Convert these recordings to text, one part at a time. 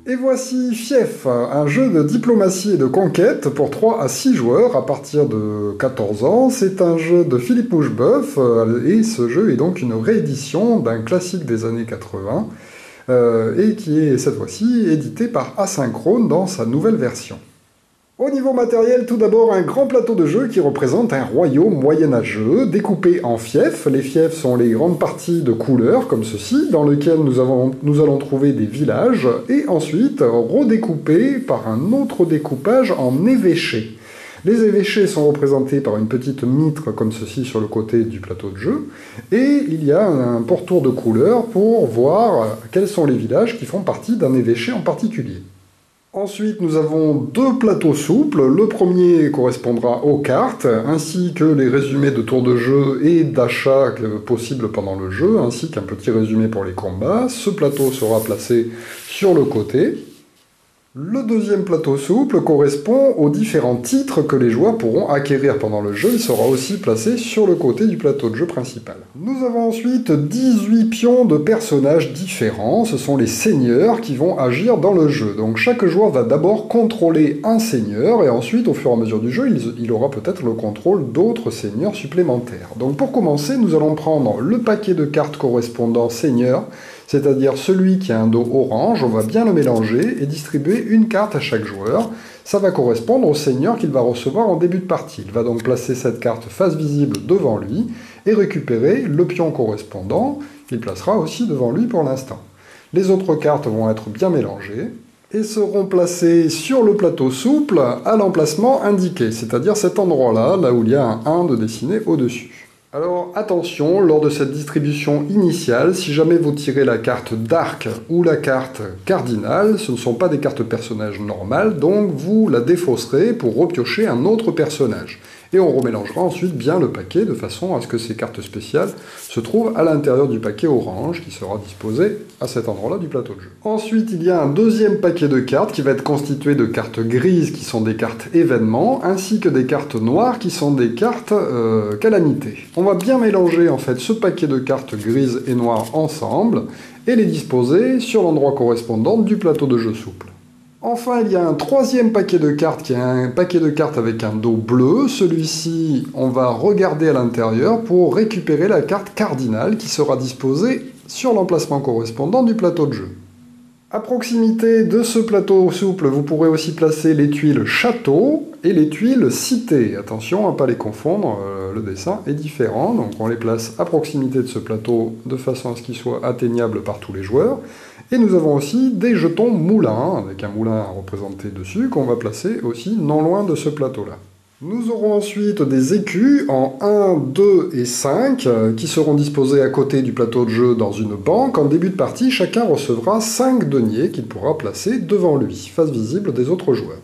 Et voici Fief, un jeu de diplomatie et de conquête pour 3 à 6 joueurs à partir de 14 ans. C'est un jeu de Philippe Moucheboeuf et ce jeu est donc une réédition d'un classique des années 80 et qui est cette fois-ci édité par Asynchrone dans sa nouvelle version. Au niveau matériel, tout d'abord un grand plateau de jeu qui représente un royaume moyenâgeux découpé en fiefs. Les fiefs sont les grandes parties de couleurs comme ceci, dans lesquelles nous allons trouver des villages, et ensuite redécoupés par un autre découpage en évêchés. Les évêchés sont représentés par une petite mitre comme ceci sur le côté du plateau de jeu, et il y a un pourtour de couleurs pour voir quels sont les villages qui font partie d'un évêché en particulier. Ensuite, nous avons 2 plateaux souples. Le premier correspondra aux cartes, ainsi que les résumés de tours de jeu et d'achats possibles pendant le jeu, ainsi qu'un petit résumé pour les combats. Ce plateau sera placé sur le côté. Le deuxième plateau souple correspond aux différents titres que les joueurs pourront acquérir pendant le jeu. Il sera aussi placé sur le côté du plateau de jeu principal. Nous avons ensuite 18 pions de personnages différents. Ce sont les seigneurs qui vont agir dans le jeu. Donc chaque joueur va d'abord contrôler un seigneur et ensuite, au fur et à mesure du jeu, il aura peut-être le contrôle d'autres seigneurs supplémentaires. Donc pour commencer, nous allons prendre le paquet de cartes correspondant seigneur, c'est-à-dire celui qui a un dos orange. On va bien le mélanger et distribuer une carte à chaque joueur. Ça va correspondre au seigneur qu'il va recevoir en début de partie. Il va donc placer cette carte face visible devant lui et récupérer le pion correspondant qu'il placera aussi devant lui pour l'instant. Les autres cartes vont être bien mélangées et seront placées sur le plateau souple à l'emplacement indiqué, c'est-à-dire cet endroit-là, là où il y a un 1 de dessiné au-dessus. Alors attention, lors de cette distribution initiale, si jamais vous tirez la carte d'arc ou la carte cardinale, ce ne sont pas des cartes personnages normales, donc vous la défausserez pour repiocher un autre personnage. Et on remélangera ensuite bien le paquet de façon à ce que ces cartes spéciales se trouvent à l'intérieur du paquet orange qui sera disposé à cet endroit-là du plateau de jeu. Ensuite, il y a un deuxième paquet de cartes qui va être constitué de cartes grises qui sont des cartes événements, ainsi que des cartes noires qui sont des cartes calamités. On va bien mélanger en fait ce paquet de cartes grises et noires ensemble et les disposer sur l'endroit correspondant du plateau de jeu souple. Enfin, il y a un troisième paquet de cartes qui est un paquet de cartes avec un dos bleu. Celui-ci, on va regarder à l'intérieur pour récupérer la carte cardinale qui sera disposée sur l'emplacement correspondant du plateau de jeu. À proximité de ce plateau souple, vous pourrez aussi placer les tuiles château et les tuiles cité. Attention à ne pas les confondre, le dessin est différent, donc on les place à proximité de ce plateau de façon à ce qu'il soit atteignable par tous les joueurs. Et nous avons aussi des jetons moulins, avec un moulin représenté dessus, qu'on va placer aussi non loin de ce plateau-là. Nous aurons ensuite des écus en 1, 2 et 5 qui seront disposés à côté du plateau de jeu dans une banque. En début de partie, chacun recevra 5 deniers qu'il pourra placer devant lui, face visible des autres joueurs.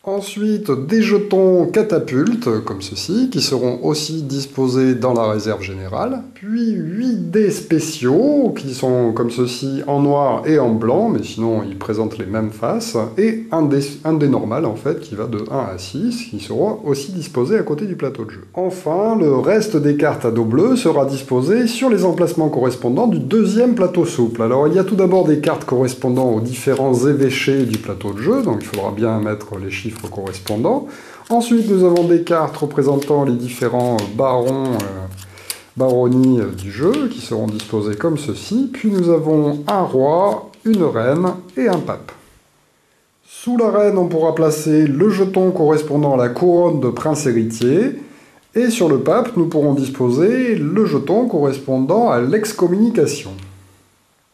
Ensuite, des jetons catapultes, comme ceci, qui seront aussi disposés dans la réserve générale. Puis 8 dés spéciaux, qui sont comme ceci en noir et en blanc, mais sinon ils présentent les mêmes faces. Et un dé normal, en fait, qui va de 1 à 6, qui sera aussi disposé à côté du plateau de jeu. Enfin, le reste des cartes à dos bleu sera disposé sur les emplacements correspondants du deuxième plateau souple. Alors, il y a tout d'abord des cartes correspondant aux différents évêchés du plateau de jeu, donc il faudra bien mettre les chiffres correspondants. Ensuite, nous avons des cartes représentant les différents baronnies du jeu qui seront disposées comme ceci. Puis nous avons un roi, une reine et un pape. Sous la reine, on pourra placer le jeton correspondant à la couronne de prince héritier. Et sur le pape, nous pourrons disposer le jeton correspondant à l'excommunication.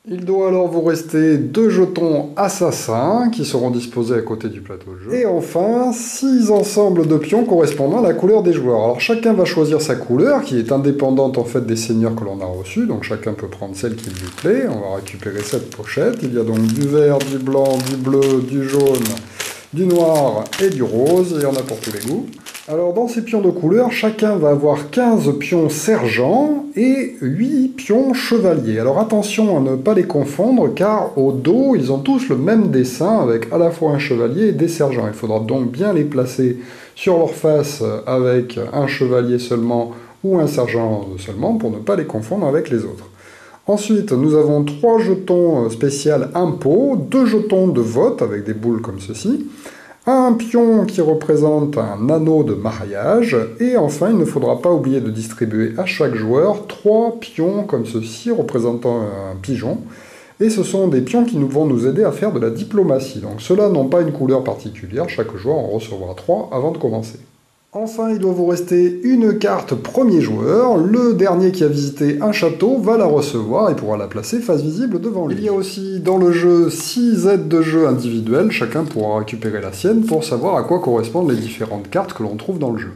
Il doit alors vous rester 2 jetons assassins qui seront disposés à côté du plateau de jeu. Et enfin, 6 ensembles de pions correspondant à la couleur des joueurs. Alors chacun va choisir sa couleur qui est indépendante en fait des seigneurs que l'on a reçus. Donc chacun peut prendre celle qui lui plaît. On va récupérer cette pochette. Il y a donc du vert, du blanc, du bleu, du jaune, du noir et du rose. Il y en a pour tous les goûts. Alors dans ces pions de couleur, chacun va avoir 15 pions sergents et 8 pions chevaliers. Alors attention à ne pas les confondre car au dos, ils ont tous le même dessin avec à la fois un chevalier et des sergents. Il faudra donc bien les placer sur leur face avec un chevalier seulement ou un sergent seulement pour ne pas les confondre avec les autres. Ensuite, nous avons 3 jetons spéciaux impôts, 2 jetons de vote avec des boules comme ceci, un pion qui représente un anneau de mariage, et enfin, il ne faudra pas oublier de distribuer à chaque joueur 3 pions comme ceci représentant un pigeon. Et ce sont des pions qui vont nous aider à faire de la diplomatie. Donc ceux-là n'ont pas une couleur particulière, chaque joueur en recevra 3 avant de commencer. Enfin, il doit vous rester une carte premier joueur. Le dernier qui a visité un château va la recevoir et pourra la placer face visible devant lui. Il y a aussi dans le jeu 6 aides de jeu individuelles. Chacun pourra récupérer la sienne pour savoir à quoi correspondent les différentes cartes que l'on trouve dans le jeu.